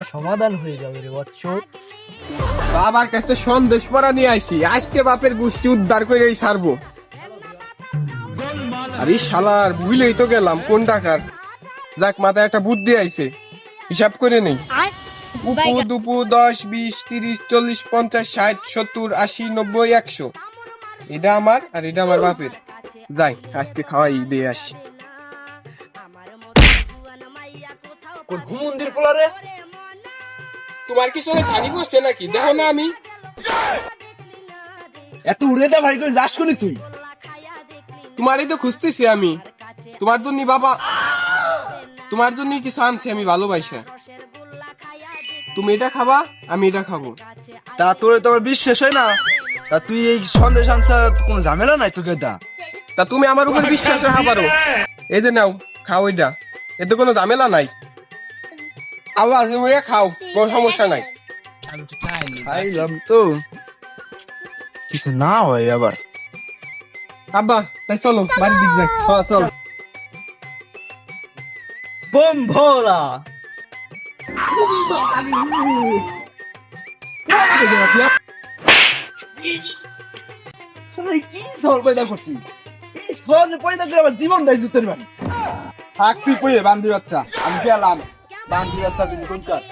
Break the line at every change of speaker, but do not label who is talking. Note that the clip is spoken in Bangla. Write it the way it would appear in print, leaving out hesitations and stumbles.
সমাধান হয়ে যাবে রে বৎস।
বাবার কাছে সন্দেশ পড়া নিয়ে আইছি, আজকে বাপের গোষ্ঠী উদ্ধার করে ছাড়বো। আরে শালার ভুলেই তো গেলাম কোন টাকার। যাক, মাথায় একটা বুদ্ধি আইছে, হিসাব করে নেই। উপু দুপু 10 20 30 40 50 60 70 80 90 100। এটা আমার আর এটা আমার বাপের। যাই আজকে খাওয়াই দিয়ে আসি।
কোন ঘুমন্দির পোলা রে?
তোমার কি সঙ্গে জানি বসছে নাকি? দেখো না আমি
এত উড়ে দা ভারী করে যাস কোনি তুই?
তোমারই তো খুঁজতেছি আমি। তোমার জন্য বাবা, তোমার জন্য কিছু আনছি আমি ভালোবাসা। তুমি এটা খাবা, আমি এটা খাবো।
তা তোরে তো আমার বিশ্বাস হয় না। তা তুই এই সন্দেশ আনছা, কোনো ঝামেলা নাই তোকে দা?
তা তুমি আমার উপর বিশ্বাস রাখা পারো। এই যে নাও, খাও এটা, এতে কোনো ঝামেলা নাই। আওয়াজ হয়ে খাও, কোনো সমস্যা নাই।
খাইলাম তো, কিছু না হয় আবার।
আব্বা তাই চলো বাড়ির দিক যাই।
হ্যাঁ চল। বম ভোলা কি সর পয়দা করছি, কি সর পয়দা করে আমার জীবনটাই জুতের বাড়ি। থাক তুই পড়ে বান্দি বাচ্চা, আমি গেলাম। বান্দি বাচ্চা তুমি কোন কার?